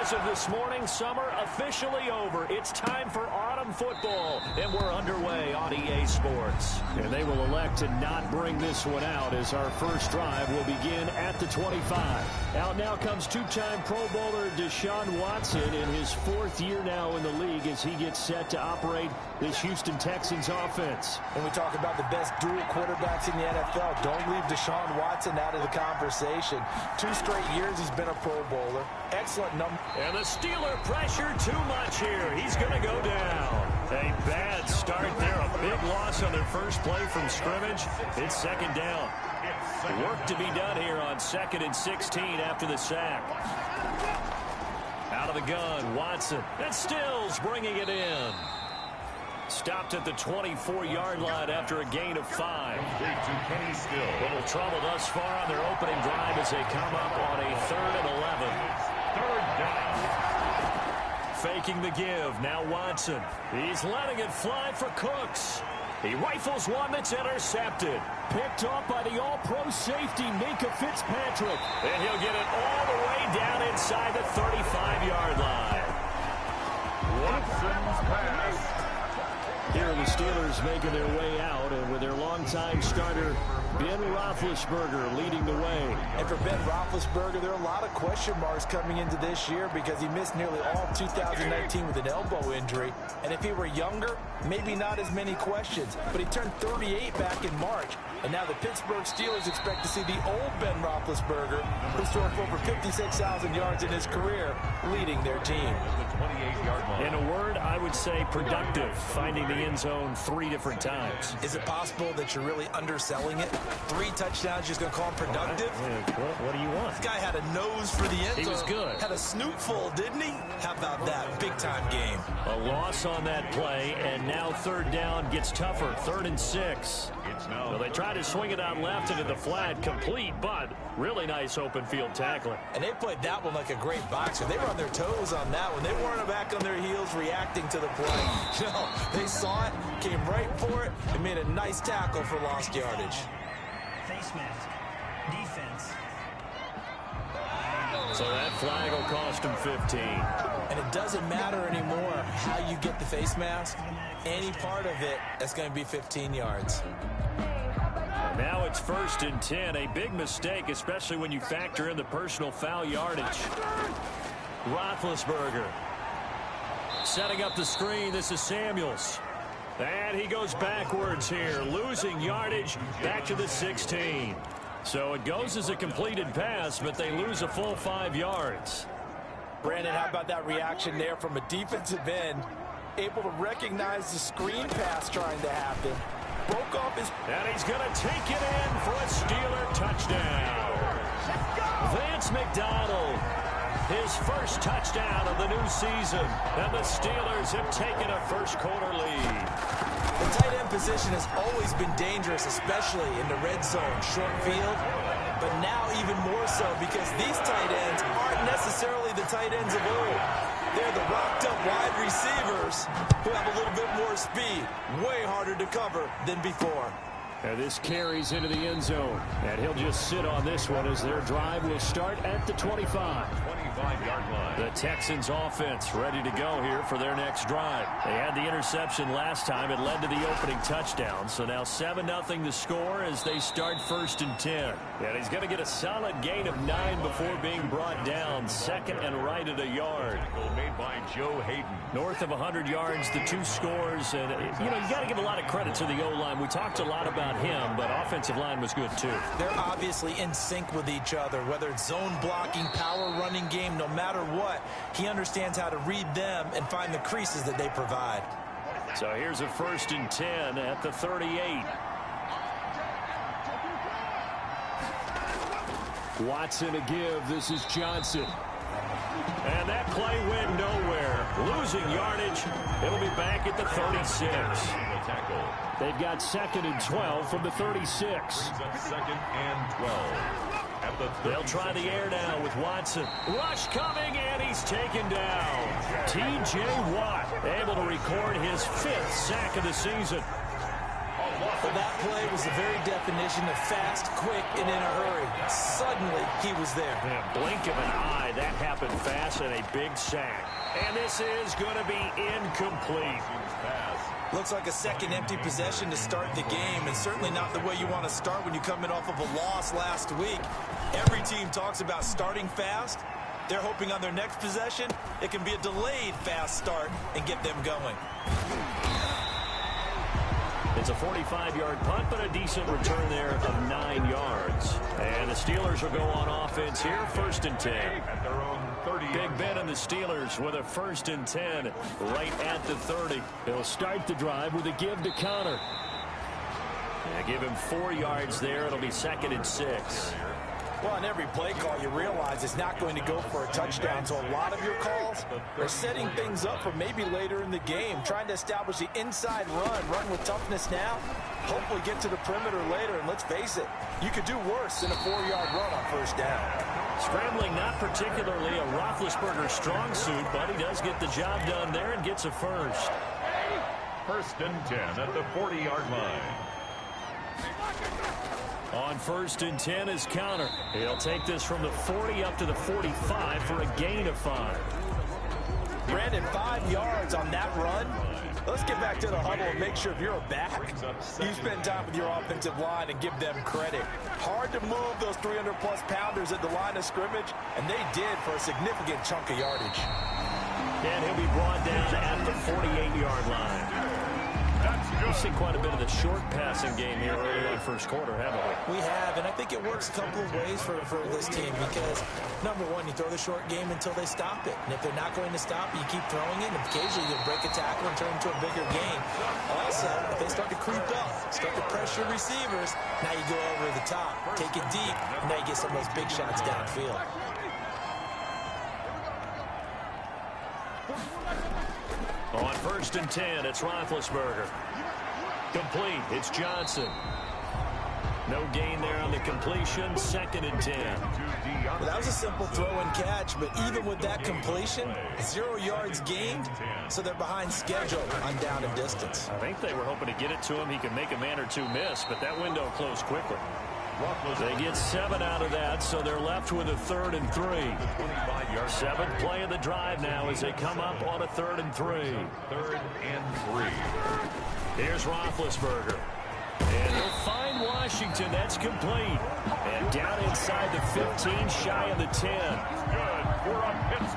As of this morning, summer officially over. It's time for autumn football, and we're underway on EA Sports. And they will elect to not bring this one out as our first drive will begin at the 25. Out now comes two-time Pro Bowler Deshaun Watson in his fourth year now in the league as he gets set to operate this Houston Texans offense. When we talk about the best dual quarterbacks in the NFL, don't leave Deshaun Watson out of the conversation. 2 straight years he's been a Pro Bowler. Excellent number. And the Steeler pressure too much here. He's going to go down. A bad start there. A big loss on their first play from scrimmage. It's second down. Work to be done here on 2nd and 16 after the sack. Out of the gun, Watson. And Stills bringing it in. Stopped at the 24-yard line after a gain of 5. Little trouble thus far on their opening drive as they come up on a 3rd and 11. Third down. Faking the give. Now Watson. He's letting it fly for Cooks. He rifles one that's intercepted. Picked off by the all-pro safety, Minka Fitzpatrick. And he'll get it all the way down inside the 35-yard line. Watson's pass. Here are the Steelers making their way out, and with their longtime starter, Ben Roethlisberger, leading the way. And for Ben Roethlisberger, there are a lot of question marks coming into this year because he missed nearly all of 2019 with an elbow injury. And if he were younger, maybe not as many questions. But he turned 38 back in March. And now the Pittsburgh Steelers expect to see the old Ben Roethlisberger, who's thrown for over 56,000 yards in his career, leading their team. In a word, I would say productive, finding the end zone 3 different times. Is it possible that you're really underselling it? 3 touchdowns, just going to call him productive? What do you want? This guy had a nose for the end zone. He was good. Had a snoot full, didn't he? How about that? Big-time game. A loss on that play, and now 3rd down gets tougher. 3rd and 6. So they try to swing it out left into the flat, complete, but really nice open field tackling. And they played that one like a great boxer. They were on their toes on that one. They weren't back on their heels reacting to the play. No, they saw it, came right for it, and made a nice tackle for lost yardage. Face mask. Defense. So that flag will cost him 15. And it doesn't matter anymore how you get the face mask. Any part of it, that's going to be 15 yards. And now it's 1st and 10. A big mistake, especially when you factor in the personal foul yardage. Roethlisberger. Setting up the screen. This is Samuels. And he goes backwards here, losing yardage back to the 16. So it goes as a completed pass, but they lose a full 5 yards. Brandon, how about that reaction there from a defensive end? Able to recognize the screen pass trying to happen. Broke off his... And he's going to take it in for a Steeler touchdown. Vance McDonald. His first touchdown of the new season. And the Steelers have taken a first-quarter lead. The tight end position has always been dangerous, especially in the red zone, short field. But now even more so because these tight ends aren't necessarily the tight ends of old. They're the rocked-up wide receivers who have a little bit more speed. Way harder to cover than before. And this carries into the end zone. And he'll just sit on this one as their drive will start at the 25. 25-yard line. The Texans offense ready to go here for their next drive. They had the interception last time. It led to the opening touchdown. So now 7-0 the score as they start 1st and 10. And he's going to get a solid gain of 9 before being brought down. 2nd and right at a yard. Made by Joe Hayden. North of 100 yards, the 2 scores. And, you know, you got to give a lot of credit to the O-line. We talked a lot about him, but offensive line was good too. They're obviously in sync with each other, whether it's zone blocking, power running game, no matter what. He understands how to read them and find the creases that they provide. So here's a 1st and 10 at the 38. Watson a give. This is Johnson. And that play went nowhere. Losing yardage. It'll be back at the 36. They've got 2nd and 12 from the 36. 2nd and 12. They'll try the air now with Watson. Rush coming, and he's taken down. T.J. Watt able to record his 5th sack of the season. Well, that play was the very definition of fast, quick, and in a hurry. Suddenly, he was there. Yeah, blink of an eye. that happened fast and a big sack. And this is going to be incomplete. Looks like a second empty possession to start the game, and certainly not the way you want to start when you come in off of a loss last week. Every team talks about starting fast. They're hoping on their next possession, it can be a delayed fast start and get them going. It's a 45-yard punt, but a decent return there of 9 yards. And the Steelers will go on offense here, 1st and 10. At their own 30. Big Ben and the Steelers with a 1st and 10 right at the 30. They'll start the drive with a give to Connor. Yeah, give him 4 yards there. It'll be 2nd and 6. Well, on every play call, you realize it's not going to go for a touchdown. So a lot of your calls are setting things up for maybe later in the game, trying to establish the inside run with toughness now, hopefully get to the perimeter later. And let's face it, you could do worse than a 4-yard run on 1st down. Scrambling, not particularly a Roethlisberger strong suit, but he does get the job done there and gets a 1st. 1st and 10 at the 40-yard line. On 1st and 10 is Connor. He'll take this from the 40 up to the 45 for a gain of 5. Brandon, 5 yards on that run. Let's get back to the huddle and make sure if you're a back, you spend time with your offensive line and give them credit. Hard to move those 300-plus pounders at the line of scrimmage, and they did for a significant chunk of yardage. And he'll be brought down at the 48-yard line. We've seen quite a bit of the short passing game here early in the 1st quarter, haven't we? We have, and I think it works a couple of ways for this team because, number one, you throw the short game until they stop it. And if they're not going to stop it, you keep throwing it, and occasionally you'll break a tackle and turn it into a bigger game. Also, if they start to creep up, start to pressure receivers, now you go over the top, take it deep, and now you get some of those big shots downfield. On 1st and 10, it's Roethlisberger. Complete. It's Johnson. No gain there on the completion. 2nd and 10. Well, that was a simple throw and catch, but even with that completion, 0 yards gained, so they're behind schedule on down and distance. I think they were hoping to get it to him. He can make a man or two miss, but that window closed quickly. They get 7 out of that, so they're left with a 3rd and 3. 7th play of the drive now as they come up on a 3rd and 3. 3rd and 3. Here's Roethlisberger. And he'll find Washington. That's complete. And down inside the 15, shy of the 10.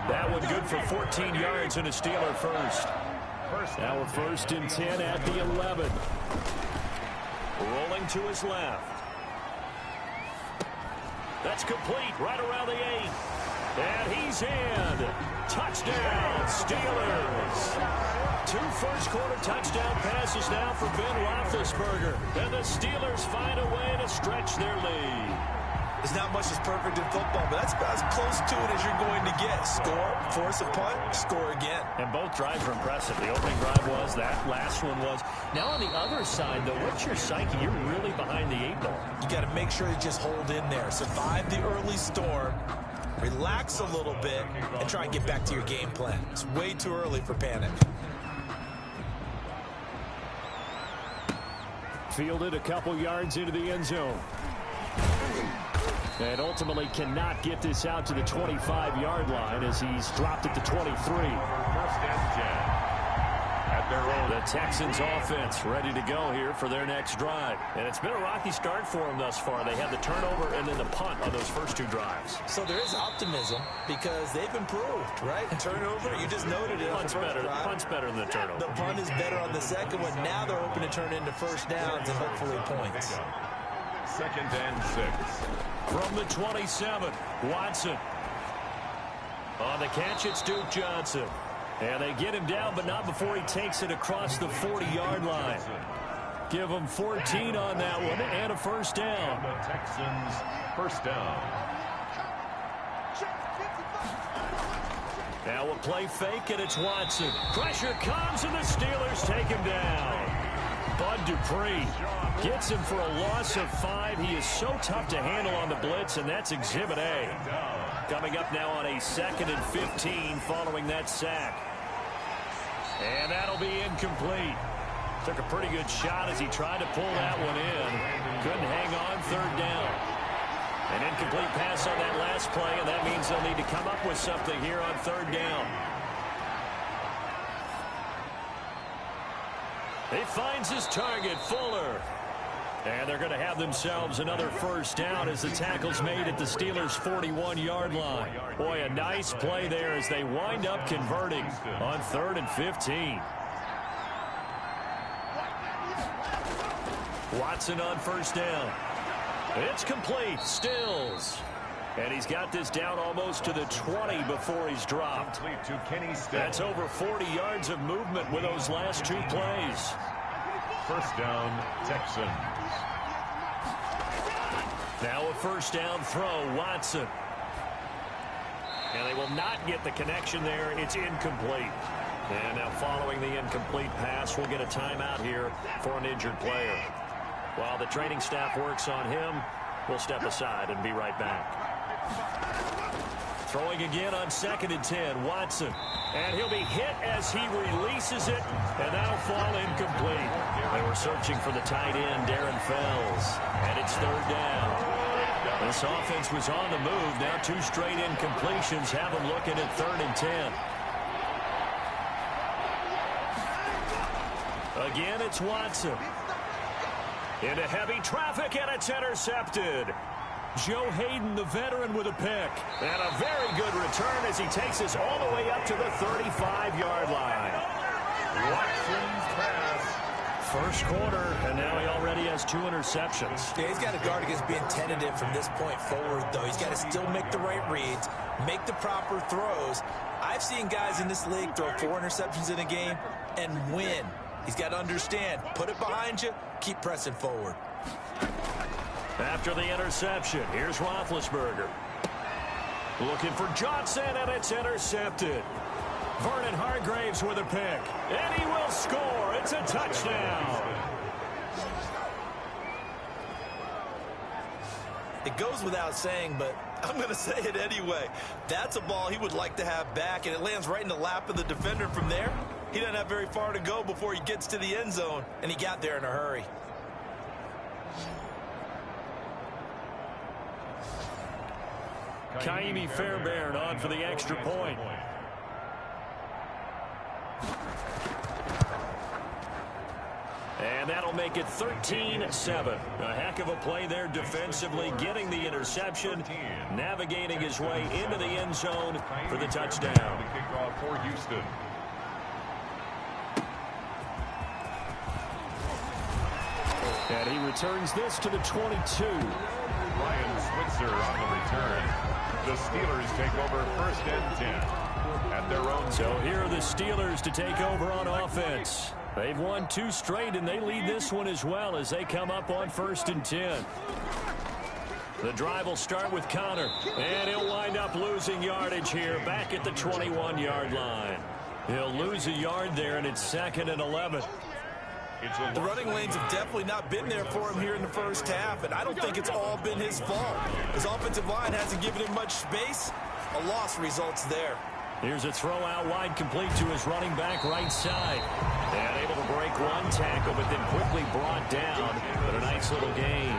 That one good for 14 yards and a Steeler 1st. Now a 1st and 10 at the 11. Rolling to his left. That's complete right around the 8. And he's in. Touchdown, Steelers. 2 first-quarter touchdown passes now for Ben Roethlisberger. And the Steelers find a way to stretch their lead. There's not much that's perfect in football, but that's about as close to it as you're going to get. Score, force a punt, score again. And both drives were impressive. The opening drive was, that last one was. Now on the other side, though, what's your psyche? You're really behind the 8 ball. You got to make sure you just hold in there. Survive the early storm. Relax a little bit and try and get back to your game plan. It's way too early for panic. Fielded a couple yards into the end zone. And ultimately cannot get this out to the 25-yard line as he's dropped it to 23. 1st and 10. At their own. The Texans offense ready to go here for their next drive. And it's been a rocky start for them thus far. They had the turnover and then the punt on those first 2 drives. So there is optimism because they've improved, right? Turnover, you just noted it. Punt's better than the turnover. The punt is better on the second one. Now they're hoping to turn into 1st downs and hopefully points. 2nd and 6. From the 27, Watson. On the catch, it's Duke Johnson. And they get him down, but not before he takes it across the 40-yard line. Give him 14 on that one and a 1st down. The Texans 1st down. Now a play fake, and it's Watson. Pressure comes, and the Steelers take him down. Bud Dupree gets him for a loss of 5. He is so tough to handle on the blitz, and that's Exhibit A. Coming up now on a 2nd and 15 following that sack. And that'll be incomplete. Took a pretty good shot as he tried to pull that one in. Couldn't hang on 3rd down. An incomplete pass on that last play, and that means they'll need to come up with something here on third down. He finds his target, Fuller. And they're going to have themselves another first down as the tackle's made at the Steelers' 41-yard line. Boy, a nice play there as they wind up converting on 3rd and 15. Watson on first down. It's complete. Stills. And he's got this down almost to the 20 before he's dropped. That's over 40 yards of movement with those last two plays. First down, Texans. Now a first down throw, Watson. And they will not get the connection there. It's incomplete. And now following the incomplete pass, we'll get a timeout here for an injured player. While the training staff works on him, we'll step aside and be right back. Throwing again on 2nd and 10, Watson. And he'll be hit as he releases it, and that'll fall incomplete. They were searching for the tight end, Darren Fells, and it's 3rd down. This offense was on the move. Now 2 straight incompletions have them looking at 3rd and 10. Again, it's Watson. Into heavy traffic, and it's intercepted. Joe Hayden, the veteran, with a pick. And a very good return as he takes us all the way up to the 35-yard line. Watson's pass. First quarter, and now he already has 2 interceptions. Yeah, he's got to guard against being tentative from this point forward, though. He's got to still make the right reads, make the proper throws. I've seen guys in this league throw 4 interceptions in a game and win. He's got to understand, put it behind you, keep pressing forward. After the interception, here's Roethlisberger. Looking for Johnson, and it's intercepted. Vernon Hargraves with a pick, and he will score. It's a touchdown. It goes without saying, but I'm going to say it anyway. That's a ball he would like to have back, and it lands right in the lap of the defender from there. He doesn't have very far to go before he gets to the end zone, and he got there in a hurry. Kaimi Fairbairn on for the extra point. And that'll make it 13-7. A heck of a play there defensively, getting the interception, navigating his way into the end zone for the touchdown. Kickoff for Houston. And he returns this to the 22. Ryan Switzer on the return. The Steelers take over 1st and 10 at their own. So here are the Steelers to take over on offense. They've won 2 straight, and they lead this one as well as they come up on 1st and 10. The drive will start with Connor, and he'll wind up losing yardage here back at the 21-yard line. He'll lose a yard there, and it's 2nd and 11. The running lanes have definitely not been there for him here in the first half, and I don't think it's all been his fault. His offensive line hasn't given him much space. A loss results there. Here's a throw out wide, complete to his running back right side. And able to break 1 tackle, but then quickly brought down. But a nice little gain.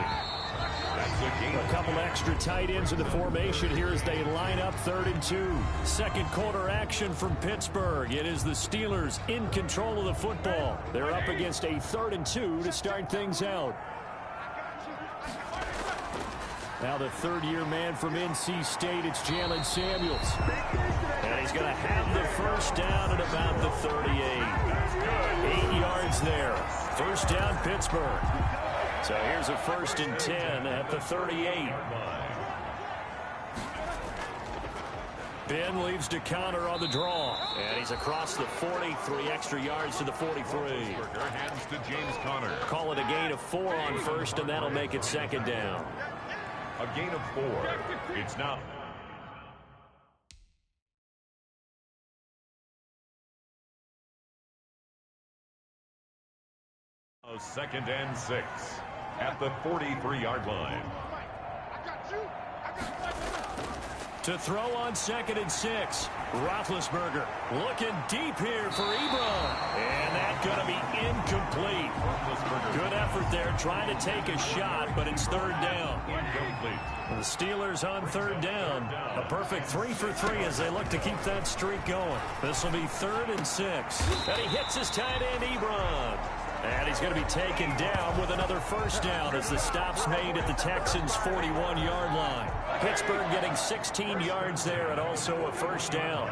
A couple extra tight ends in the formation here as they line up 3rd and 2. Second quarter action from Pittsburgh. It is the Steelers in control of the football. They're up against a 3rd and 2 to start things out. Now the 3rd-year man from NC State, it's Jalen Samuels. And he's going to have the first down at about the 38. 8 yards there. First down, Pittsburgh. So here's a 1st and 10 at the 38. Ben leaves to counter on the draw. And he's across the 43 extra yards to the 43. Hands to James Conner. Call it a gain of 4 on 1st, and that'll make it 2nd down. A gain of 4. It's now. A 2nd and 6 at the 43-yard line. To throw on 2nd and 6. Roethlisberger looking deep here for Ebron. And that's going to be incomplete. Good effort there trying to take a shot, but it's 3rd down. The Steelers on 3rd down. A perfect 3 for 3 as they look to keep that streak going. This will be 3rd and 6. And he hits his tight end, Ebron. And he's going to be taken down with another 1st down as the stop's made at the Texans' 41-yard line. Pittsburgh getting 16 yards there and also a 1st down.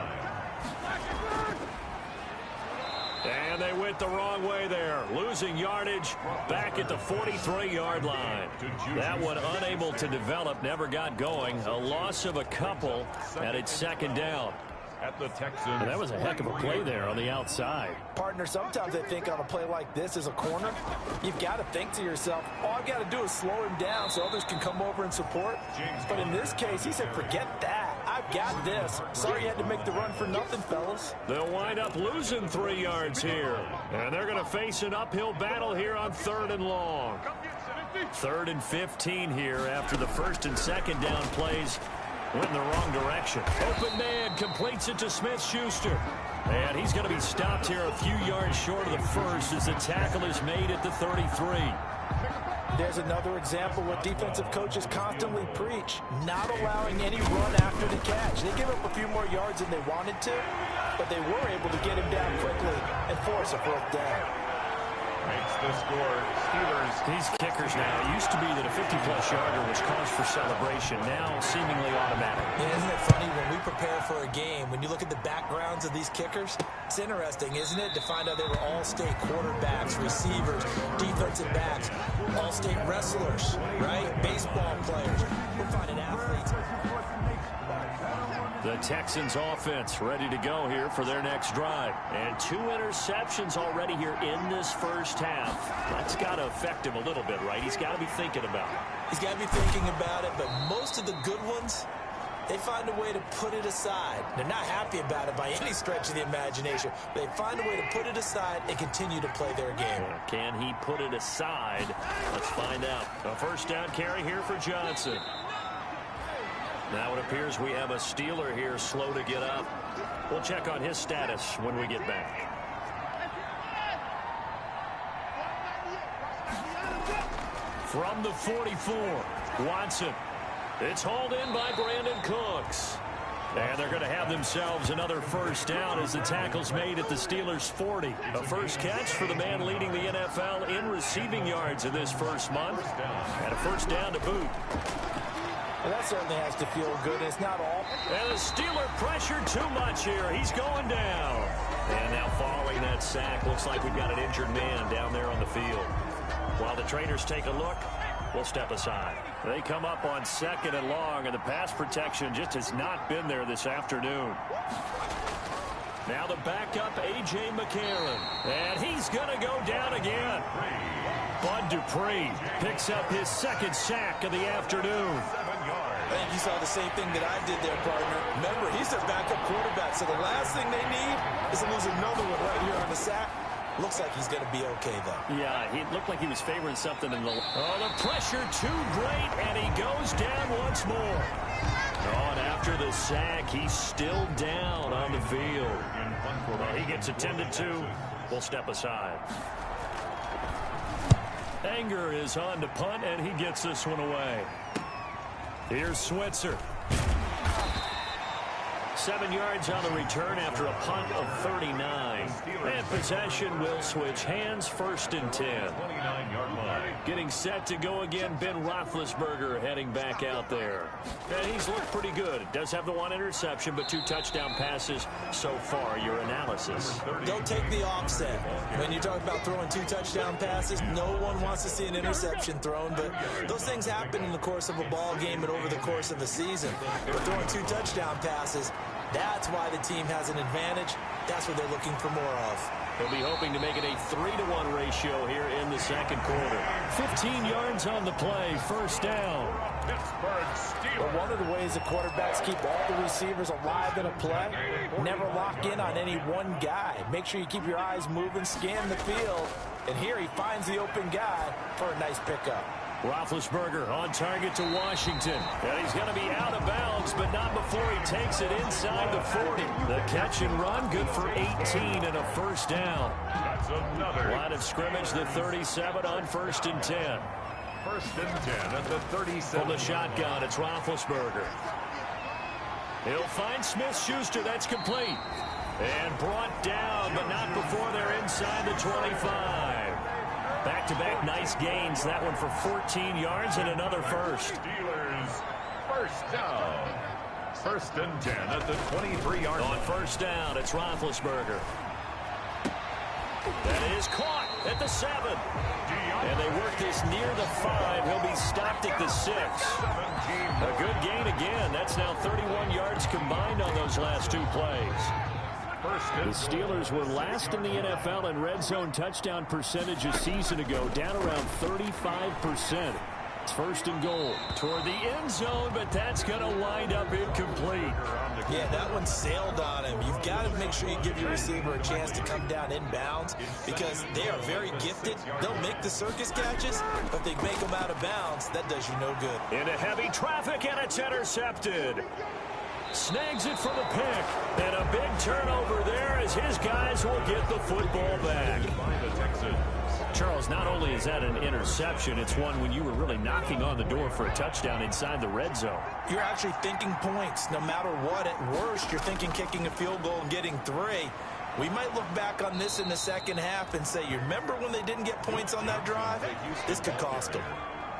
And they went the wrong way there, losing yardage back at the 43-yard line. That one unable to develop, never got going. A loss of a couple, and it's 2nd down. At the Texans. And that was a heck of a play there on the outside. Partner, sometimes I think on a play like this as a corner, you've got to think to yourself, all I've got to do is slow him down so others can come over and support. But in this case, he said, forget that. I've got this. Sorry you had to make the run for nothing, fellas. They'll wind up losing 3 yards here. And they're going to face an uphill battle here on 3rd and long. 3rd and 15 here after the 1st and 2nd down plays went in the wrong direction. Open man completes it to Smith-Schuster. And he's going to be stopped here a few yards short of the 1st as the tackle is made at the 33. There's another example what defensive coaches constantly preach, not allowing any run after the catch. They give up a few more yards than they wanted to, but they were able to get him down quickly and force a 4th down. Makes the score. Steelers. These kickers now, it used to be that a 50-plus yarder was cause for celebration. Now seemingly automatic. Yeah, isn't it funny when we prepare for a game, when you look at the backgrounds of these kickers, it's interesting, isn't it, to find out they were all-state quarterbacks, receivers, defensive backs, all-state wrestlers, right? Baseball players. We're finding athletes. The Texans offense ready to go here for their next drive. And 2 interceptions already here in this 1st half. That's got to affect him a little bit, right? He's got to be thinking about it. He's got to be thinking about it, but most of the good ones, they find a way to put it aside. They're not happy about it by any stretch of the imagination. They find a way to put it aside and continue to play their game. Can he put it aside? Let's find out. A 1st down carry here for Johnson. Now it appears we have a Steeler here slow to get up. We'll check on his status when we get back. From the 44, Watson. It's hauled in by Brandon Cooks. And they're going to have themselves another 1st down as the tackle's made at the Steelers' 40. A 1st catch for the man leading the NFL in receiving yards in this 1st month. And a 1st down to boot. Well, that certainly has to feel good. It's not all. And the Steeler pressure too much here. He's going down. And now following that sack, looks like we've got an injured man down there on the field. While the traders take a look, we'll step aside. They come up on 2nd and long, and the pass protection just has not been there this afternoon. Now the backup, A.J. McCarron. And he's going to go down again. Bud Dupree picks up his 2nd sack of the afternoon. I think you saw the same thing that I did there, partner. Remember, he's their backup quarterback, so the last thing they need is to lose another one right here on the sack. Looks like he's going to be okay, though. Yeah, he looked like he was favoring something in the... Oh, the pressure too great, and he goes down once more. Oh, and after the sack, he's still down on the field. Well, he gets attended to. We'll step aside. Anger is on to punt, and he gets this one away. Here's Switzer. 7 yards on the return after a punt of 39. And possession will switch hands, 1st and 10. 29-yard line. Getting set to go again, Ben Roethlisberger heading back out there. And he's looked pretty good. Does have the 1 interception, but 2 touchdown passes so far. Your analysis. Don't take the offset. When you talk about throwing 2 touchdown passes, no one wants to see an interception thrown, but those things happen in the course of a ball game and over the course of a season. But throwing 2 touchdown passes, that's why the team has an advantage. That's what they're looking for more of. They'll be hoping to make it a 3-to-1 ratio here in the 2nd quarter. 15 yards on the play, 1st down. Pittsburgh Steelers. But one of the ways the quarterbacks keep all the receivers alive in a play, never lock in on any one guy. Make sure you keep your eyes moving, scan the field. And here he finds the open guy for a nice pickup. Roethlisberger on target to Washington. And he's going to be out of bounds, but not before he takes it inside the 40. The catch and run, good for 18 and a first down. That's another. Line of scrimmage, the 37 on 1st and 10. 1st and 10 at the 37. From the shotgun, it's Roethlisberger. He'll find Smith-Schuster. That's complete. And brought down, but not before they're inside the 25. Back-to-back nice gains. That one for 14 yards and another first. Steelers first down. 1st and 10 at the 23-yard line. On 1st down, it's Roethlisberger. That is caught at the 7. And they work this near the 5. He'll be stopped at the 6. A good gain again. That's now 31 yards combined on those last 2 plays. The Steelers were last in the NFL in red zone touchdown percentage a season ago, down around 35%. It's 1st and goal toward the end zone, but that's going to wind up incomplete. Yeah, that one sailed on him. You've got to make sure you give your receiver a chance to come down inbounds because they are very gifted. They'll make the circus catches, but they make them out of bounds. That does you no good. Into heavy traffic, and it's intercepted. Snags it for the pick, and a big turnover there as his guys will get the football back. Charles, not only is that an interception, it's one when you were really knocking on the door for a touchdown inside the red zone. You're actually thinking points. No matter what, at worst, you're thinking kicking a field goal and getting 3. We might look back on this in the second half and say, you remember when they didn't get points on that drive? This could cost them.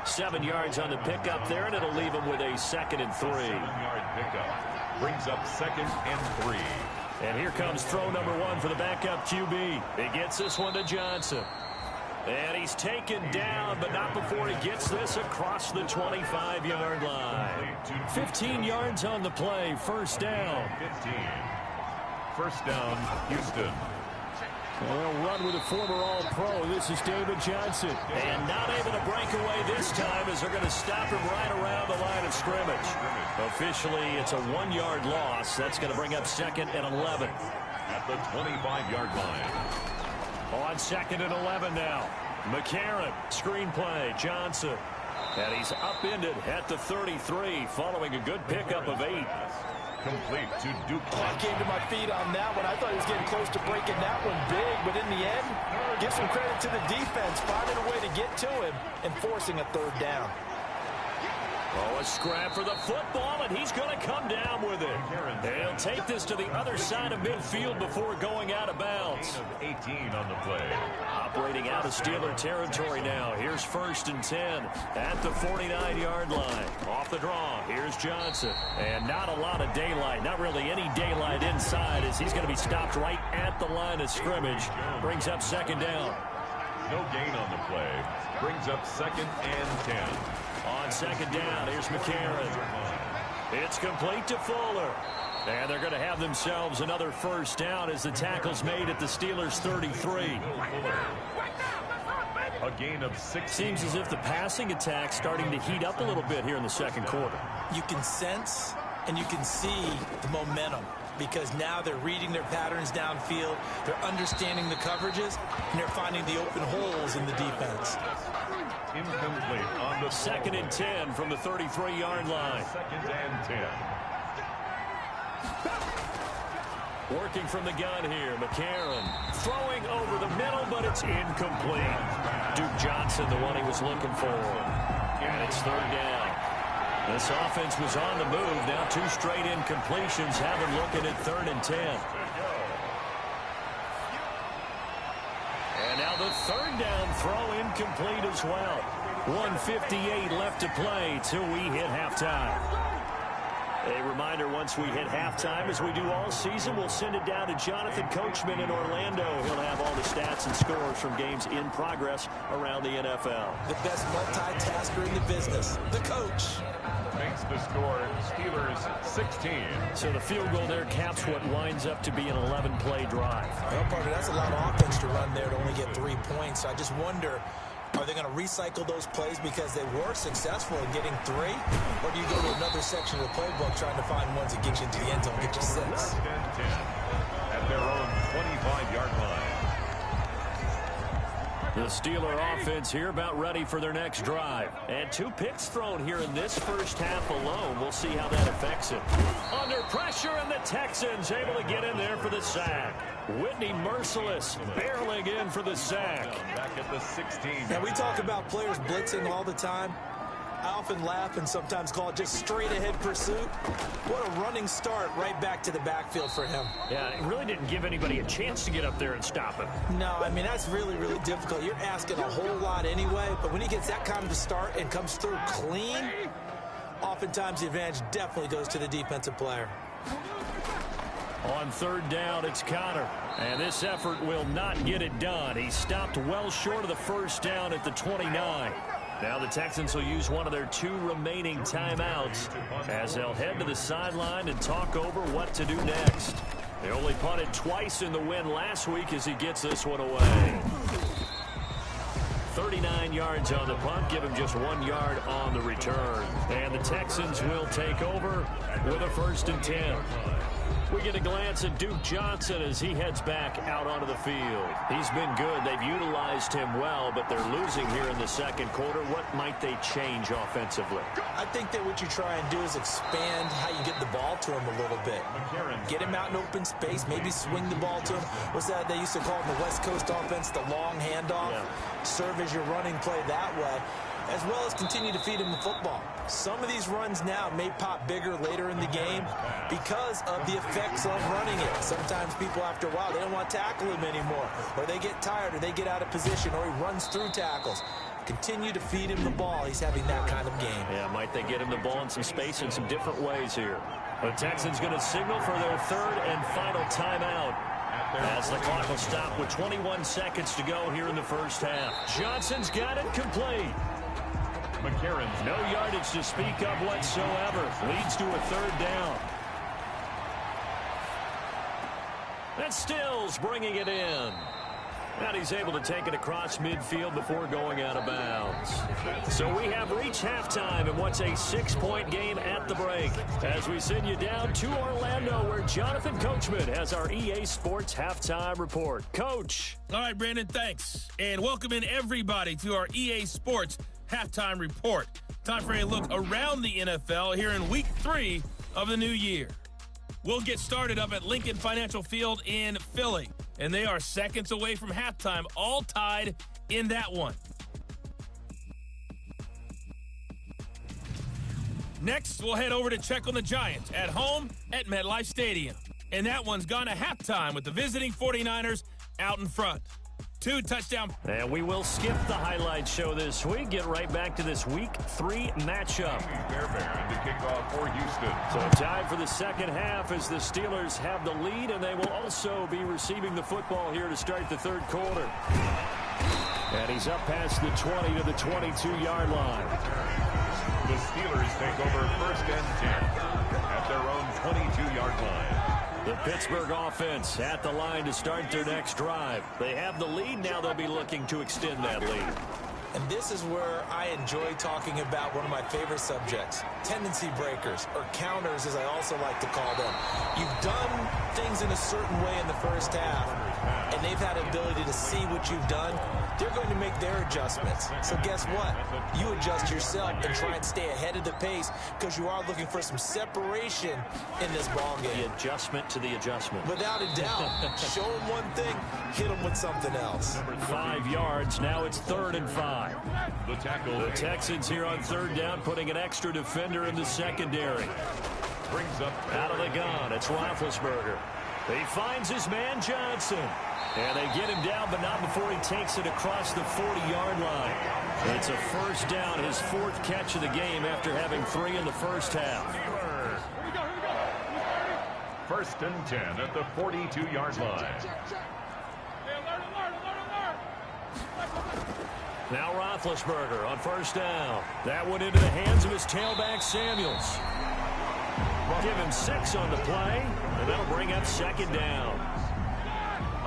7 yards on the pickup there, and it'll leave them with a 2nd and 3. 7-yard pickup brings up 2nd and 3. And here comes throw number 1 for the backup QB. He gets this one to Johnson. And he's taken down, but not before he gets this across the 25-yard line. 15 yards on the play, 1st down. 15. 1st down, Houston. Well, run with a former All-Pro. This is David Johnson. And not able to break away this time as they're going to stop him right around the line of scrimmage. Officially, it's a 1-yard loss. That's going to bring up 2nd and 11. At the 25-yard line. On 2nd and 11 now. McCarron, screen play, Johnson. And he's upended at the 33 following a good pickup of 8. Complete to Duke. I came to my feet on that one. I thought he was getting close to breaking that one big, but in the end, give some credit to the defense, finding a way to get to him and forcing a 3rd down. Oh, a scrap for the football, and he's going to come down with it. He'll take this to the other side of midfield before going out of bounds. 18 on the play. Operating out of Steeler territory now. Here's 1st and 10 at the 49-yard line. Off the draw, here's Johnson. And not a lot of daylight, not really any daylight inside as he's going to be stopped right at the line of scrimmage. Brings up 2nd down. No gain on the play. Brings up 2nd and 10. On 2nd down, here's McCarron. It's complete to Fuller. And they're going to have themselves another 1st down as the tackle's made at the Steelers' 33. A gain of 6. Seems as if the passing attack's starting to heat up a little bit here in the 2nd quarter. You can sense and you can see the momentum because now they're reading their patterns downfield, they're understanding the coverages, and they're finding the open holes in the defense. Incomplete on the 2nd and 10 from the 33-yard line. 2nd and 10. Working from the gun here, McCarron throwing over the middle, but it's incomplete. Duke Johnson, the one he was looking for. And it's 3rd down. This offense was on the move. Now 2 straight incompletions have them looking at 3rd and 10. And now the 3rd down throw incomplete as well. 1:58 left to play till we hit halftime. A reminder, once we hit halftime, as we do all season, we'll send it down to Jonathan Coachman in Orlando. He'll have all the stats and scores from games in progress around the NFL. The best multitasker in the business, the coach. Makes the score Steelers 16. So the field goal there caps what winds up to be an 11-play drive. Well, partner, that's a lot of offense to run there to only get 3 points. So I just wonder, are they going to recycle those plays because they were successful in getting 3? Or do you go to another section of the playbook trying to find ones that get you into the end zone, get you 6? 10 at their own 25-yard line. The Steeler offense here about ready for their next drive. And 2 picks thrown here in this first half alone. We'll see how that affects it. Under pressure, and the Texans able to get in there for the sack. Whitney Merciless barreling in for the sack. Back at the 16. Now, we talk about players blitzing all the time. I often laugh and sometimes call it just straight-ahead pursuit. What a running start right back to the backfield for him. Yeah, it really didn't give anybody a chance to get up there and stop him. No, I mean, that's really, really difficult. You're asking a whole lot anyway, but when he gets that kind of a start and comes through clean, oftentimes the advantage definitely goes to the defensive player. On 3rd down, it's Connor. And this effort will not get it done. He stopped well short of the first down at the 29. Now the Texans will use one of their 2 remaining timeouts as they'll head to the sideline and talk over what to do next. They only punted twice in the win last week as he gets this one away. 39 yards on the punt, give him just 1 yard on the return. And the Texans will take over with a 1st and 10. We get a glance at Duke Johnson as he heads back out onto the field. He's been good. They've utilized him well, but they're losing here in the second quarter. What might they change offensively? I think that what you try and do is expand how you get the ball to him a little bit. Get him out in open space, maybe swing the ball to him. What's that they used to call in the West Coast offense, the long handoff? Yeah. Serve as your running play that way, as well as continue to feed him the football. Some of these runs now may pop bigger later in the game because of the effects of running it. Sometimes people, after a while, they don't want to tackle him anymore, or they get tired, or they get out of position, or he runs through tackles. Continue to feed him the ball. He's having that kind of game. Yeah, might they get him the ball in some space in some different ways here. The Texans going to signal for their 3rd and final timeout, as the clock will stop with 21 seconds to go here in the first half. Johnson's got it complete. McCarron's no yardage to speak of whatsoever. Leads to a 3rd down. And Stills bringing it in. And he's able to take it across midfield before going out of bounds. So we have reached halftime in what's a 6-point game at the break, as we send you down to Orlando, where Jonathan Coachman has our EA Sports Halftime Report. Coach. All right, Brandon, thanks. And welcome in everybody to our EA Sports Halftime Report. Time for a look around the NFL here in Week 3 of the new year. We'll get started up at Lincoln Financial Field in Philly, and they are seconds away from halftime, all tied in that one. Next, we'll head over to check on the Giants at home at MetLife Stadium. And that one's gone to halftime with the visiting 49ers out in front. 2 touchdowns. And we will skip the highlight show this week. Get right back to this Week 3 matchup. Fairbairn to kick off for Houston. So time for the second half as the Steelers have the lead, and they will also be receiving the football here to start the 3rd quarter. And he's up past the 20 to the 22-yard line. The Steelers take over 1st and 10 at their own 22-yard line. The Pittsburgh offense at the line to start their next drive. They have the lead. Now they'll be looking to extend that lead. And this is where I enjoy talking about one of my favorite subjects, tendency breakers, or counters as I also like to call them. You've done things in a certain way in the first half, and they've had an ability to see what you've done. They're going to make their adjustments. So guess what? You adjust yourself and try and stay ahead of the pace because you are looking for some separation in this ball game. The adjustment to the adjustment. Without a doubt. Show them one thing, hit them with something else. 5 yards. Now it's 3rd and 5. The tackle. The Texans here on 3rd down, putting an extra defender in the secondary. Brings up out of the gun. It's Roethlisberger. He finds his man Johnson. And they get him down, but not before he takes it across the 40-yard line. It's a 1st down, his 4th catch of the game after having 3 in the first half. 1st and 10 at the 42-yard line. Now Roethlisberger on 1st down. That one into the hands of his tailback Samuels. Give him 6 on the play, and that'll bring up 2nd down.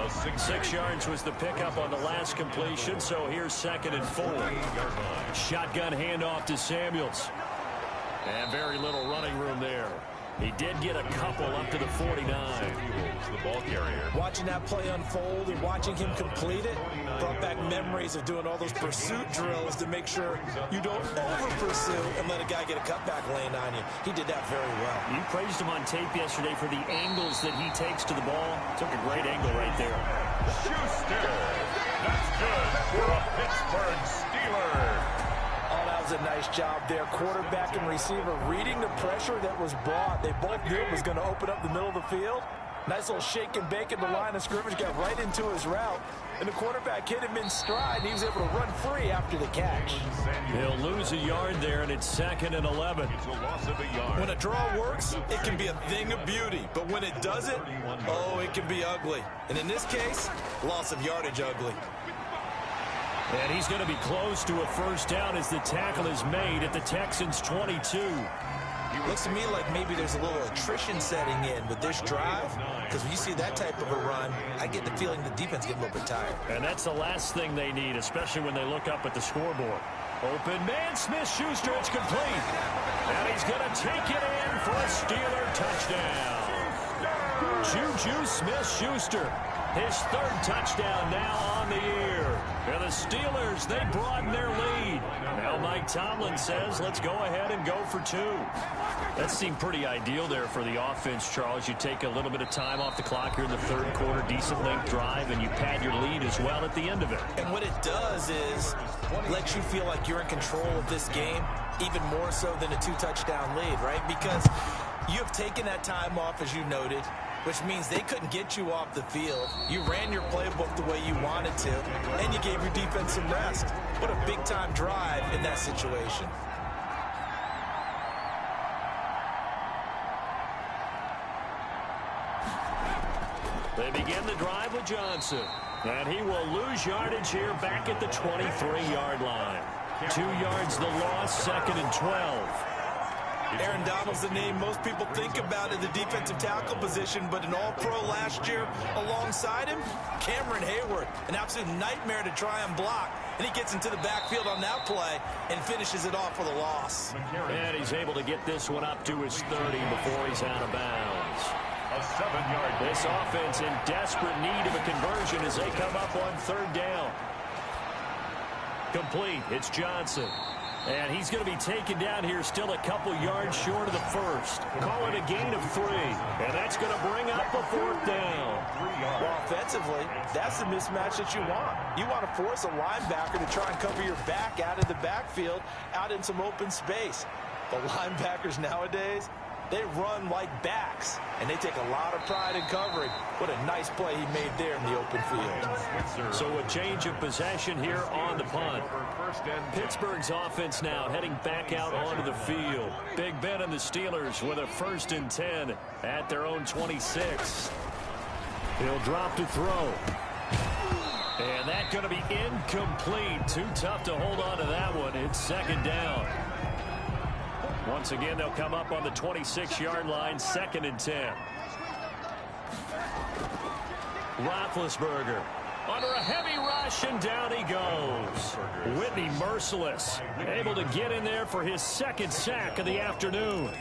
6 yards was the pickup on the last completion, so here's 2nd and 4. Shotgun handoff to Samuels. And very little running room there. He did get a couple up to the 49. The ball carrier. Watching that play unfold and watching him complete it brought back memories of doing all those pursuit drills to make sure you don't over-pursue and let a guy get a cutback lane on you. He did that very well. You praised him on tape yesterday for the angles that he takes to the ball. Took a great angle right there. Schuster. That's good for a Pittsburgh Steeler. Oh, that was a nice job there. Quarterback and receiver reading the pressure that was brought. They both knew it was going to open up the middle of the field. Nice little shake and bake at the line of scrimmage, got right into his route. And the quarterback hit him in stride, and he was able to run free after the catch. He'll lose a yard there, and it's 2nd and 11. It's a loss of a yard. When a draw works, it can be a thing of beauty. But when it doesn't, oh, it can be ugly. And in this case, loss of yardage ugly. And he's going to be close to a first down as the tackle is made at the Texans' 22. Looks to me like maybe there's a little attrition setting in with this drive, because when you see that type of a run, I get the feeling the defense getting a little bit tired. And that's the last thing they need, especially when they look up at the scoreboard. Open man, Smith-Schuster, it's complete. And he's going to take it in for a Steeler touchdown. Juju Smith-Schuster, his 3rd touchdown now on the year. And the Steelers, they broaden their lead. Now Mike Tomlin says, let's go ahead and go for 2. That seemed pretty ideal there for the offense, Charles. You take a little bit of time off the clock here in the 3rd quarter, decent length drive, and you pad your lead as well at the end of it. And what it does is let you feel like you're in control of this game, even more so than a 2-touchdown lead, right? Because you have taken that time off, as you noted, which means they couldn't get you off the field. You ran your playbook the way you wanted to, and you gave your defense some rest. What a big-time drive in that situation. They begin the drive with Johnson, and he will lose yardage here back at the 23-yard line. 2 yards the loss, 2nd and 12. Aaron Donald's the name most people think about in the defensive tackle position, but an all-pro last year alongside him, Cameron Hayward, an absolute nightmare to try and block. And he gets into the backfield on that play and finishes it off with a loss. And he's able to get this one up to his 30 before he's out of bounds. A 7-yard. This offense in desperate need of a conversion as they come up on 3rd down. Complete. It's Johnson. And he's going to be taken down here still a couple yards short of the 1st. Call it a gain of 3. And that's going to bring up a 4th down. Well, offensively, that's the mismatch that you want. You want to force a linebacker to try and cover your back out of the backfield, out in some open space. The linebackers nowadays, they run like backs, and they take a lot of pride in covering. What a nice play he made there in the open field. So a change of possession here on the punt. Pittsburgh's offense now heading back out onto the field. Big Ben and the Steelers with a 1st and 10 at their own 26. He'll drop to throw. And that's going to be incomplete. Too tough to hold on to that one. It's 2nd down. Once again, they'll come up on the 26-yard line, 2nd and 10. Roethlisberger under a heavy rush, and down he goes. Whitney merciless, able to get in there for his 2nd sack of the afternoon.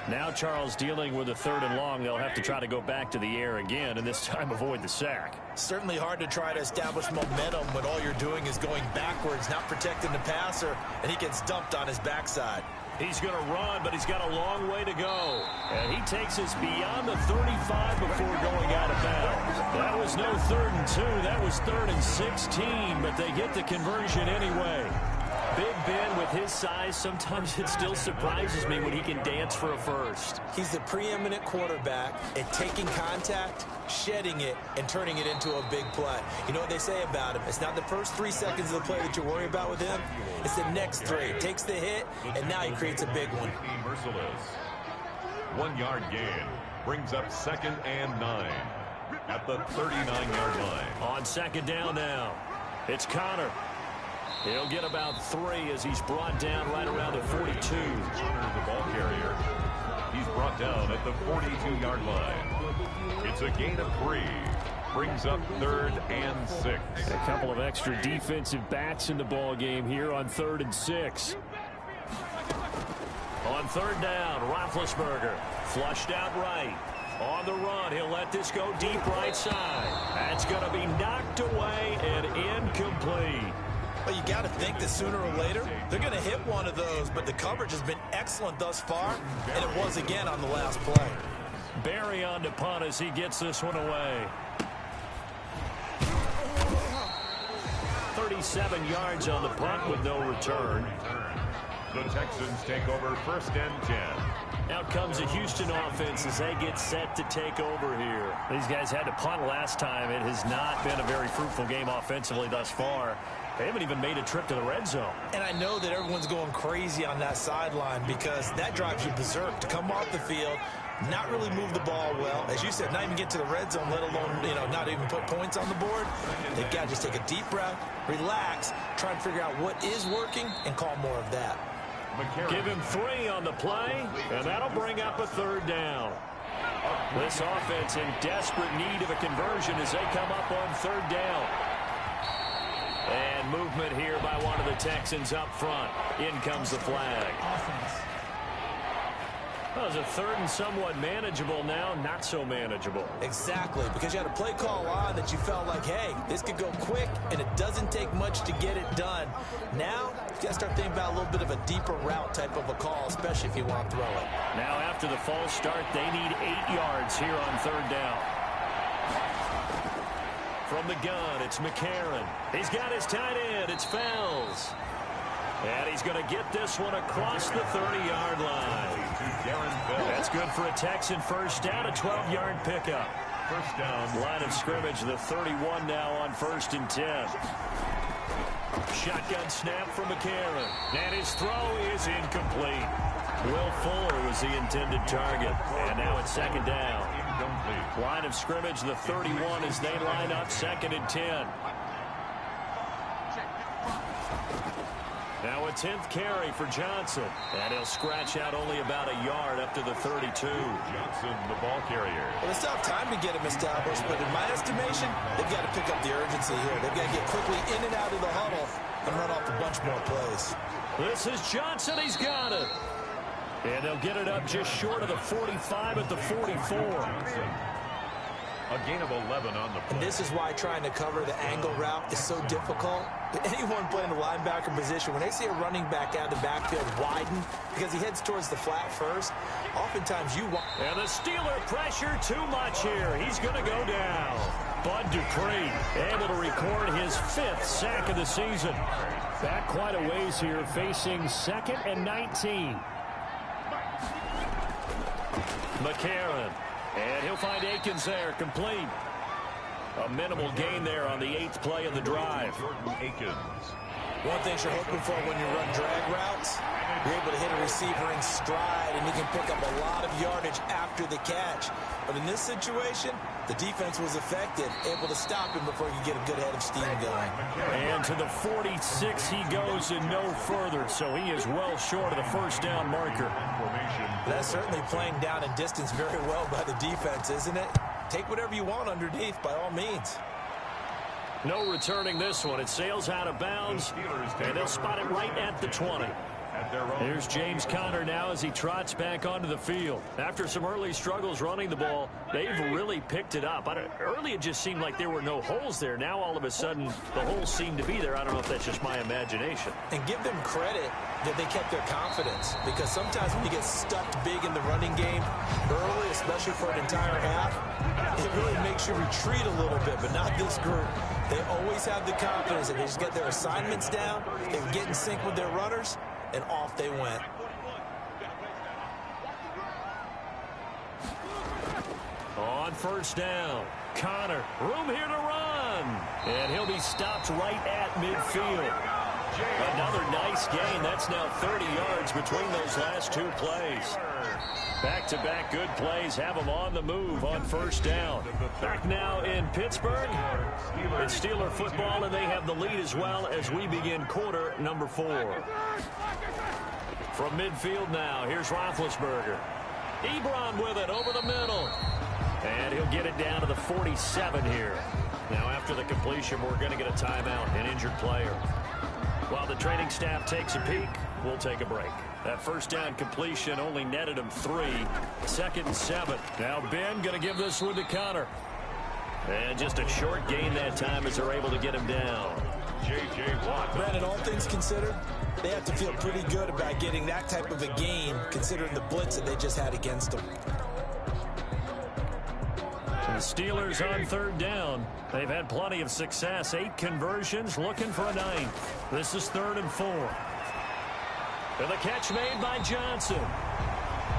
Now Charles dealing with a 3rd and long. They'll have to try to go back to the air again, and this time avoid the sack. Certainly hard to try to establish momentum when all you're doing is going backwards, not protecting the passer, and he gets dumped on his backside. He's going to run, but he's got a long way to go. And he takes us beyond the 35 before going out of bounds. That was no 3rd and 2. That was 3rd and 16, but they get the conversion anyway. Big Ben with his size, sometimes it still surprises me when he can dance for a first. He's the preeminent quarterback at taking contact, shedding it, and turning it into a big play. You know what they say about him? It's not the first 3 seconds of the play that you worry about with him. It's the next 3. Takes the hit, and now he creates a big one. Merciless. 1-yard gain brings up 2nd and 9 at the 39-yard line. On 2nd down now, it's Connor. He'll get about 3 as he's brought down right around the 42. The ball carrier. He's brought down at the 42-yard line. It's a gain of 3. Brings up 3rd and 6. A couple of extra defensive backs in the ball game here on 3rd and 6. On third down, Roethlisberger flushed out right. On the run, he'll let this go deep right side. That's going to be knocked away and incomplete. Well, you got to think that sooner or later they're going to hit one of those, but the coverage has been excellent thus far, and it was again on the last play. Barry on to punt as he gets this one away. 37 yards on the punt with no return. The Texans take over 1st and 10. Out comes the Houston offense as they get set to take over here. These guys had to punt last time. It has not been a very fruitful game offensively thus far. They haven't even made a trip to the red zone. And I know that everyone's going crazy on that sideline because that drives you berserk to come off the field, not really move the ball well. As you said, not even get to the red zone, let alone, not even put points on the board. They've got to just take a deep breath, relax, try and figure out what is working, and call more of that. Give him 3 on the play, and that'll bring up a 3rd down. This offense in desperate need of a conversion as they come up on 3rd down. And movement here by one of the Texans up front. In comes the flag. Well, it's a 3rd and somewhat manageable now, not so manageable. Exactly, because you had a play call on that you felt like, hey, this could go quick, and it doesn't take much to get it done. Now, you got to start thinking about a little bit of a deeper route type of a call, especially if you want to throw it. Now, after the false start, they need 8 yards here on 3rd down. From the gun, it's McCarron. He's got his tight end. It's Fells. And he's going to get this one across the 30-yard line. That's good for a Texan first down, a 12-yard pickup. First down. Line of scrimmage, the 31 now on 1st and 10. Shotgun snap from McCarron. And his throw is incomplete. Will Fuller was the intended target. And now it's 2nd down. Incomplete. Line of scrimmage, the 31 as they line up 2nd and 10. Now a 10th carry for Johnson. And he'll scratch out only about a yard up to the 32. Johnson, the ball carrier. Well, it's tough time to get him established, but in my estimation, they've got to pick up the urgency here. They've got to get quickly in and out of the huddle and run off a bunch more plays. This is Johnson. He's got it. And they'll get it up just short of the 45 at the 44. A gain of 11 on the play. And this is why trying to cover the angle route is so difficult. Anyone playing the linebacker position, when they see a running back out of the backfield widen because he heads towards the flat first, oftentimes you want... And the Steeler pressure too much here. He's going to go down. Bud Dupree able to record his 5th sack of the season. Back quite a ways here, facing 2nd and 19. McCarron. And he'll find Akins there, complete. A minimal gain there on the 8th play of the drive. Akins. One thing you're hoping for when you run drag routes, you're able to hit a receiver in stride, and you can pick up a lot of yardage after the catch. But in this situation, the defense was effective, able to stop him before you get a good head of steam going. And to the 46 he goes and no further, so he is well short of the 1st down marker. That's certainly playing down in distance very well by the defense, isn't it? Take whatever you want underneath, by all means. No returning this one. It sails out of bounds, and they'll spot it right at the 20. Here's James Conner now as he trots back onto the field. After some early struggles running the ball, they've really picked it up. Early it just seemed like there were no holes there. Now all of a sudden the holes seem to be there. I don't know if that's just my imagination. And give them credit that they kept their confidence, because sometimes when you get stuck big in the running game early, especially for an entire half, it really makes you retreat a little bit, but not this group. They always have the confidence that they just get their assignments down, they get in sync with their runners, and off they went. On 1st down, Conner, room here to run. And he'll be stopped right at midfield. Another nice gain. That's now 30 yards between those last 2 plays. Back-to-back good plays have them on the move on 1st down. Back now in Pittsburgh. It's Steeler football, and they have the lead as well as we begin quarter number 4. From midfield now, here's Roethlisberger. Ebron with it over the middle. And he'll get it down to the 47 here. Now after the completion, we're going to get a timeout, an injured player. While the training staff takes a peek, we'll take a break. That first down completion only netted him 3. 2nd and 7. Now Ben going to give this one to Connor. And just a short gain that time as they're able to get him down. J.J. Watt. Brandon, all things considered, they have to feel pretty good about getting that type of a gain, considering the blitz that they just had against them. The Steelers on 3rd down. They've had plenty of success. 8 conversions, looking for a 9th. This is 3rd and 4. And the catch made by Johnson.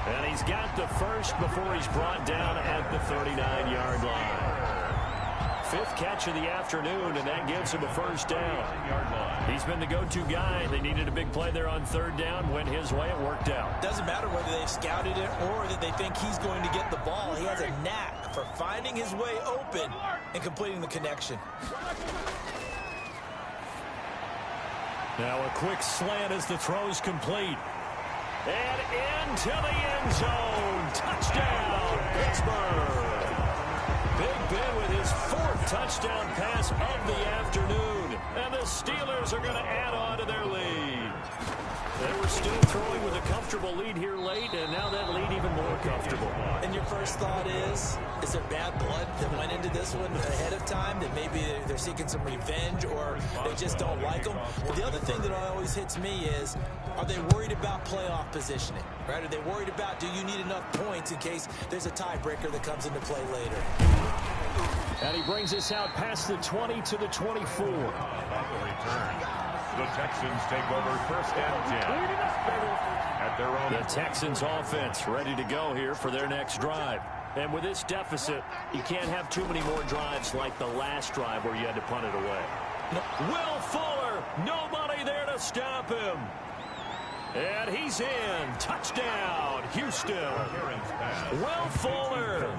And he's got the first before he's brought down at the 39-yard line. 5th catch of the afternoon, and that gives him a first down. He's been the go-to guy. They needed a big play there on 3rd down. Went his way. It worked out. Doesn't matter whether they've scouted it or that they think he's going to get the ball. He has a knack for finding his way open and completing the connection. Now a quick slant as the throw's complete. And into the end zone. Touchdown, Pittsburgh. Big Ben with his 4th touchdown pass of the afternoon. And the Steelers are going to add on to their lead. They were still throwing with a comfortable lead here late, and now that lead even more comfortable. And your first thought is there bad blood that went into this one ahead of time, that maybe they're seeking some revenge or they just don't like them? But the other thing that always hits me is, are they worried about playoff positioning? Right? Are they worried about, do you need enough points in case there's a tiebreaker that comes into play later? And he brings us out past the 20 to the 24. On the return, the Texans take over 1st and 10. At their own. The Texans offense ready to go here for their next drive. And with this deficit, you can't have too many more drives like the last drive where you had to punt it away. Will Fuller, nobody there to stop him. And he's in. Touchdown, Houston. Will Fuller,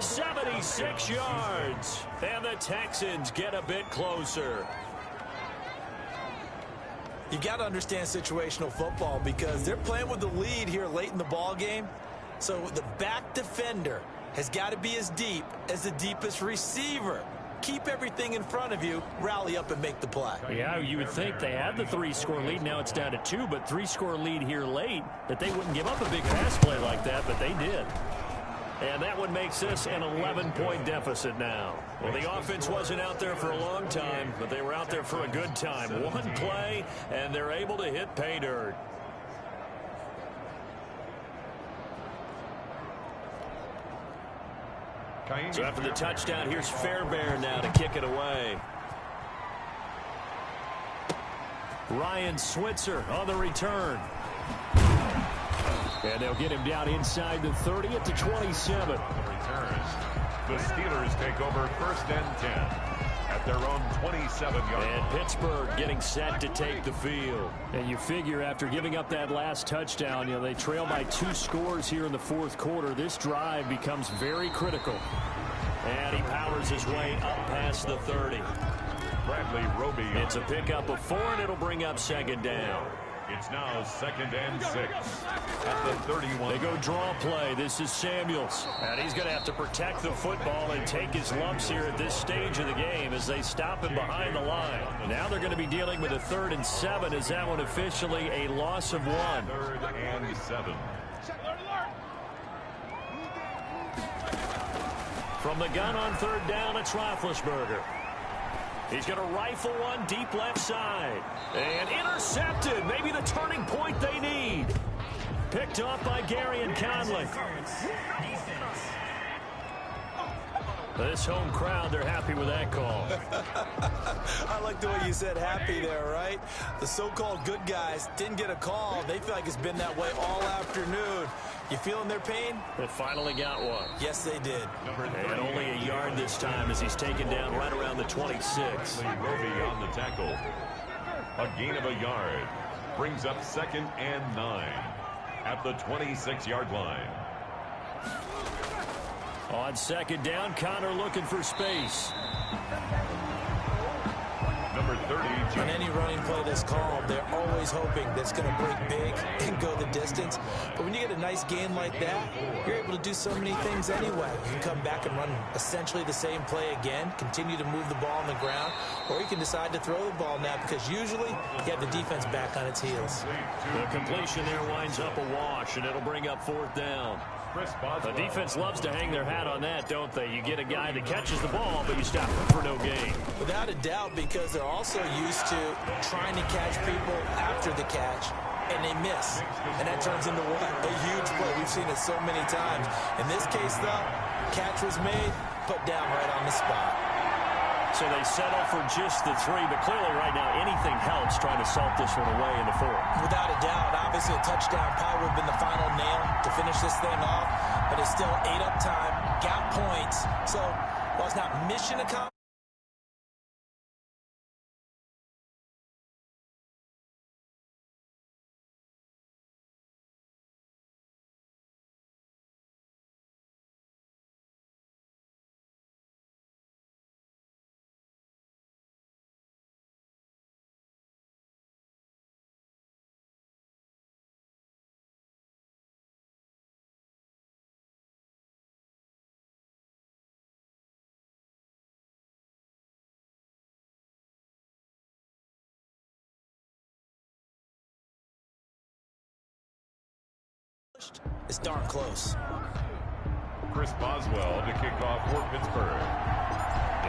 76 yards. And the Texans get a bit closer. You got to understand situational football because they're playing with the lead here late in the ball game. So the back defender has got to be as deep as the deepest receiver. Keep everything in front of you, rally up and make the play. Yeah, you would think they had the 3-score lead. Now it's down to 2, but 3-score lead here late, that they wouldn't give up a big pass play like that, but they did. And that one makes this an 11-point deficit now. Well, the offense wasn't out there for a long time, but they were out there for a good time. One play, and they're able to hit pay dirt. So after the touchdown, here's Fairbairn now to kick it away. Ryan Switzer on the return. And they'll get him down inside the 30 at the 27. Returns. The Steelers take over 1st and 10 at their own 27-yard line. And Pittsburgh getting set to take the field. And you figure after giving up that last touchdown, they trail by 2 scores here in the 4th quarter. This drive becomes very critical. And he powers his way up past the 30. Bradley Roby. It's a pickup of 4, and it'll bring up 2nd down. It's now 2nd and 6 at the 31. They go draw play. This is Samuels. And he's going to have to protect the football and take his lumps here at this stage of the game as they stop him behind the line. Now they're going to be dealing with a 3rd and 7. Is that one officially a loss of 1? 3rd and 7. From the gun on 3rd down, it's Roethlisberger. He's going to rifle one deep left side. And intercepted. Maybe the turning point they need. Picked off by Gary and Conley. This home crowd, they're happy with that call. I like the way you said happy there, right? The so-called good guys didn't get a call. They feel like it's been that way all afternoon. You feeling their pain? They finally got one. Yes, they did. And only a yard this time as he's taken down right around the 26. Roby on the tackle. A gain of a yard. Brings up 2nd and 9 at the 26-yard line. On 2nd down, Connor looking for space. Number 30. On any running play that's called, they're always hoping that's going to break big and go the distance. distance. But when you get a nice gain like that, you're able to do so many things anyway. You can come back and run essentially the same play again, continue to move the ball on the ground, or you can decide to throw the ball now because usually you have the defense back on its heels. The completion there winds up a wash, and it'll bring up 4th down. The defense loves to hang their hat on that, don't they? You get a guy that catches the ball, but you stop him for no gain. Without a doubt, because they're also used to trying to catch people after the catch, and they miss. And that turns into what? A huge play. We've seen it so many times. In this case, though, catch was made, put down right on the spot. So they settle for just the 3, but clearly right now anything helps trying to salt this one away in the 4th. Without a doubt, obviously a touchdown probably would have been the final nail to finish this thing off, but it's still 8 up time, got points. So while it's not mission accomplished, it's darn close. Chris Boswell to kick off for Pittsburgh.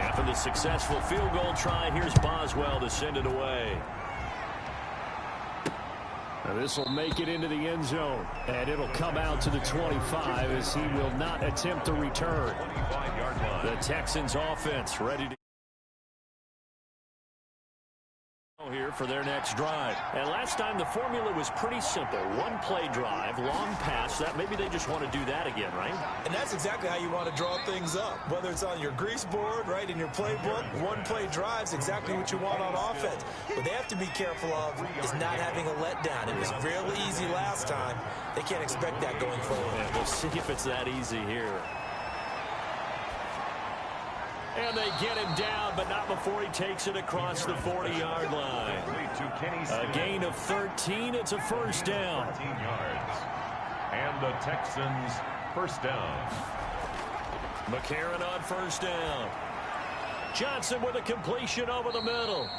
After the successful field goal try, here's Boswell to send it away. Now this will make it into the end zone, and it'll come out to the 25 as he will not attempt to return. 25-yard line. The Texans offense ready to here for their next drive. And last time the formula was pretty simple. One play drive, long pass. That maybe they just want to do that again, right? And that's exactly how you want to draw things up. Whether it's on your grease board, right, in your playbook, one play drive's exactly what you want on offense. What they have to be careful of is not having a letdown. It was real easy last time. They can't expect that going forward. Yeah, we'll see if it's that easy here. And they get him down, but not before he takes it across the 40-yard line. A gain of 13. It's a first down. 13 yards. And the Texans first down. McCarron on first down. Johnson with a completion over the middle.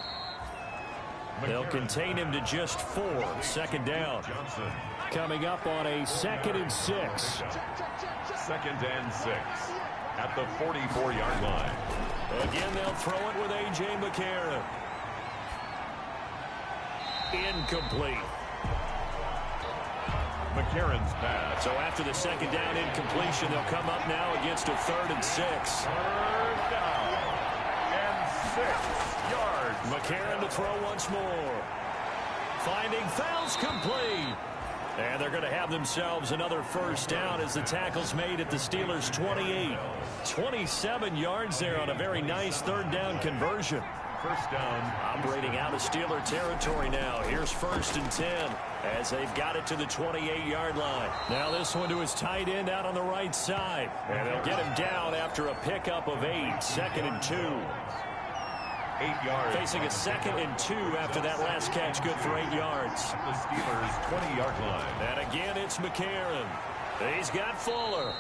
They'll contain him to just 4. Second down. Johnson. Coming up on a 2nd and 6. 2nd and 6. At the 44-yard line. Again, they'll throw it with A.J. McCarron. Incomplete. McCarron's pass. So after the second down incompletion, they'll come up now against a 3rd and 6. 3rd down. And 6 yards. McCarron to throw once more. Finding fouls complete. And they're going to have themselves another first down as the tackle's made at the Steelers' 28. 27 yards there on a very nice 3rd down conversion. First down. Operating out of Steeler territory now. Here's 1st and 10 as they've got it to the 28-yard line. Now this one to his tight end out on the right side. And they'll get him down after a pickup of 8. 2nd and 2. 8 yards. Facing a 2nd and 2 after that last catch, good for 8 yards. At the Steelers' 20-yard line. And again, it's McCarron. He's got Fuller.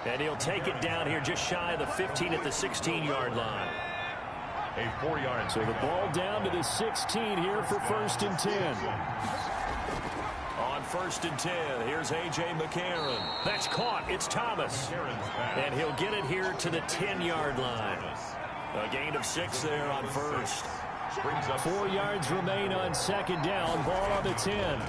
And he'll take it down here just shy of the 15 at the 16-yard line. A 4-yard. So the ball down to the 16 here for 1st and 10. On 1st and 10, here's A.J. McCarron. That's caught. It's Thomas. And he'll get it here to the 10-yard line. A gain of 6 there on 1st. 4 yards remain on 2nd down. Ball on the 10.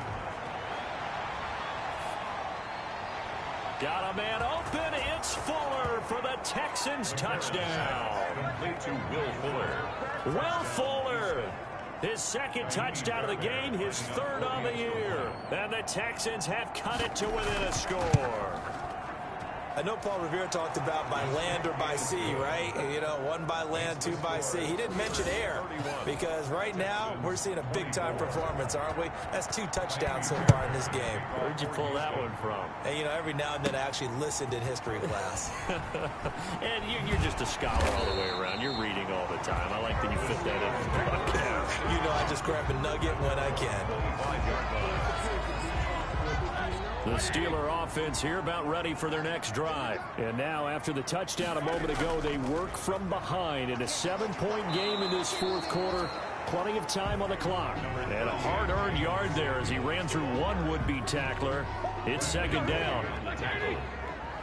Got a man open. It's Fuller for the Texans touchdown. Complete to Will Fuller. Will Fuller. His 2nd touchdown of the game. His 3rd on the year. And the Texans have cut it to within a score. I know Paul Revere talked about by land or by sea, right? You know, 1 by land, 2 by sea. He didn't mention air because right now we're seeing a big-time performance, aren't we? That's 2 touchdowns so far in this game. Where'd you pull that one from? And, you know, every now and then I actually listened in history class. And you're just a scholar all the way around. You're reading all the time. I like that you fit that in the podcast. You know, I just grab a nugget when I can. The Steeler offense here about ready for their next drive. And now after the touchdown a moment ago, they work from behind in a 7-point game in this fourth quarter. Plenty of time on the clock. And a hard-earned yard there as he ran through one would-be tackler. It's second down.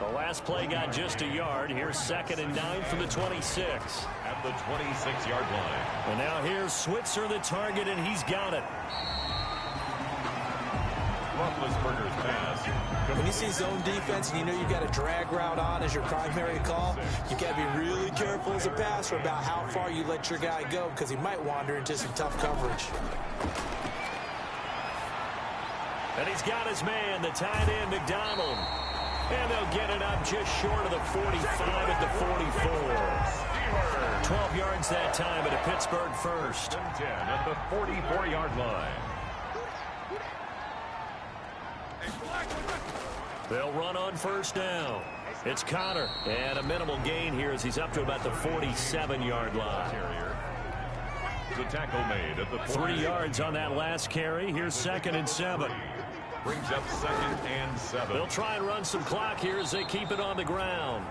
The last play got just a yard. Here's 2nd and 9 from the 26. At the 26-yard line. And now here's Switzer, the target, and he's got it. Roethlisberger's pass. When you see zone defense and you know you've got a drag route on as your primary call, you've got to be really careful as a passer about how far you let your guy go because he might wander into some tough coverage. And he's got his man, the tight end, McDonald. And they'll get it up just short of the 45 at the 44. 12 yards that time at a Pittsburgh first. 10 at the 44-yard line. They'll run on first down. It's Connor. And a minimal gain here as he's up to about the 47-yard line. The tackle made at the 3 yards on that last carry. Here's 2nd and 7. Brings up 2nd and 7. They'll try and run some clock here as they keep it on the ground.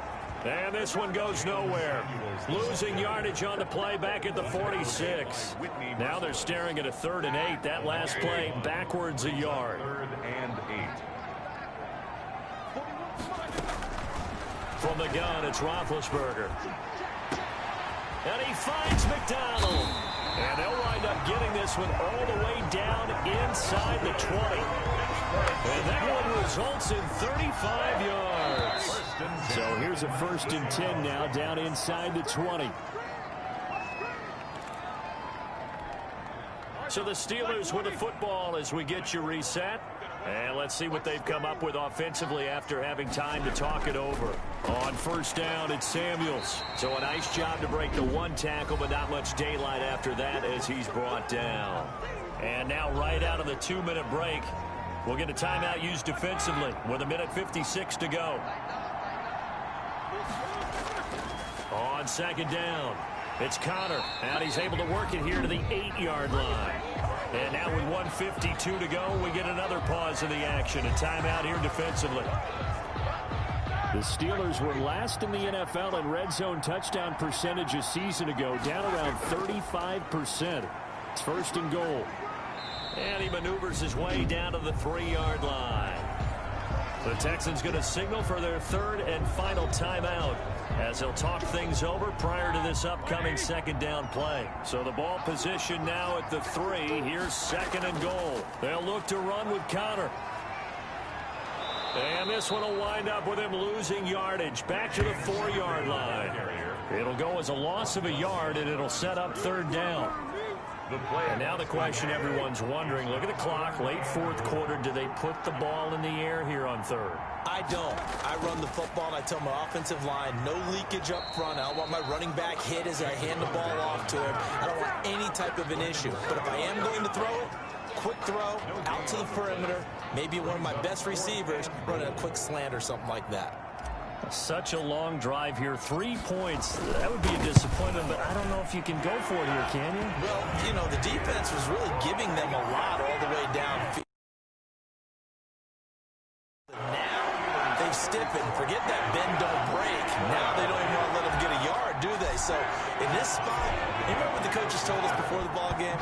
And this one goes nowhere. Losing yardage on the play back at the 46. Now they're staring at a 3rd and 8. That last play backwards a yard. 3rd and 8. From the gun, it's Roethlisberger. And he finds McDonald. And they'll wind up getting this one all the way down inside the 20. And that one results in 35 yards. So here's a 1st and 10 now down inside the 20. So the Steelers with the football as we get you reset. And let's see what they've come up with offensively after having time to talk it over. On first down, it's Samuels. So a nice job to break the one tackle, but not much daylight after that as he's brought down. And now right out of the 2-minute break, we'll get a timeout used defensively with 1:56 to go. On second down, it's Connor. And he's able to work it here to the 8-yard line. And now with 1:52 to go, we get another pause in the action. A timeout here defensively. The Steelers were last in the NFL in red zone touchdown percentage a season ago, down around 35%. It's 1st and goal. And he maneuvers his way down to the 3-yard line. The Texans going to signal for their 3rd and final timeout as they'll talk things over prior to this upcoming 2nd down play. So the ball position now at the 3. Here's 2nd and goal. They'll look to run with Connor. And this one will wind up with him losing yardage back to the 4-yard line. It'll go as a loss of a yard, and it'll set up 3rd down. And now the question everyone's wondering, look at the clock, late 4th quarter, do they put the ball in the air here on 3rd? I don't. I run the football, and I tell my offensive line, no leakage up front. I don't want my running back hit as I hand the ball off to him. I don't want any type of an issue. But if I am going to throw it, quick throw, out to the perimeter, maybe one of my best receivers running a quick slant or something like that. Such a long drive here. 3 points. That would be a disappointment, but I don't know if you can go for it here, can you? Well, you know, the defense was really giving them a lot all the way down. Now they've stiffened. Forget that bend, don't break. Now they don't even want to let them get a yard, do they? So in this spot, you remember what the coaches told us before the ball game?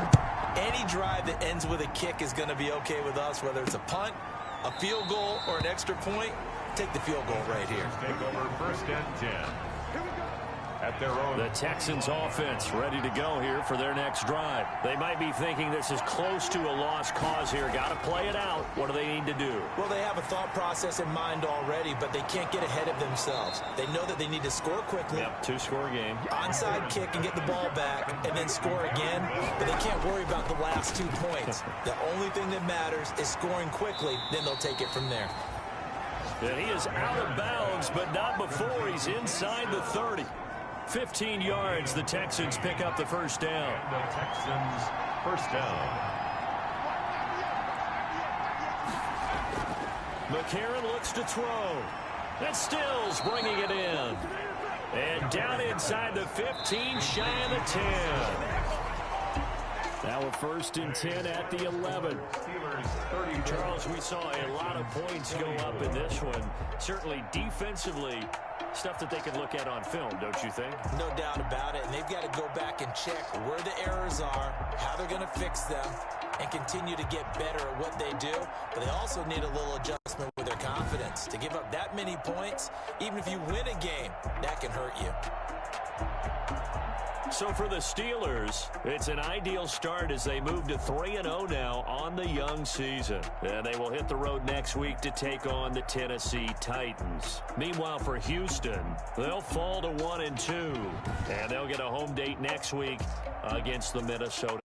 Any drive that ends with a kick is going to be okay with us, whether it's a punt, a field goal, or an extra point. Take the field goal right here. Take over 1st and 10. At their own. The Texans offense ready to go here for their next drive. They might be thinking this is close to a lost cause here. Got to play it out. What do they need to do? Well, they have a thought process in mind already, but they can't get ahead of themselves. They know that they need to score quickly. Yep, 2-score game. Onside kick and get the ball back and then score again, but they can't worry about the last 2 points. The only thing that matters is scoring quickly, then they'll take it from there. And he is out of bounds, but not before he's inside the 30. 15 yards, the Texans pick up the 1st down. The Texans 1st down. McCarron looks to throw. And Stills bringing it in. And down inside the 15, shy of the 10. Now a 1st and 10 at the 11. Steelers 33. Charles, we saw a lot of points go up in this one. Certainly defensively, stuff that they can look at on film, don't you think? No doubt about it. And they've got to go back and check where the errors are, how they're going to fix them, and continue to get better at what they do. But they also need a little adjustment with their confidence. To give up that many points, even if you win a game, that can hurt you. So for the Steelers, it's an ideal start as they move to 3-0 now on the young season. And they will hit the road next week to take on the Tennessee Titans. Meanwhile, for Houston, they'll fall to 1-2. And they'll get a home date next week against the Minnesota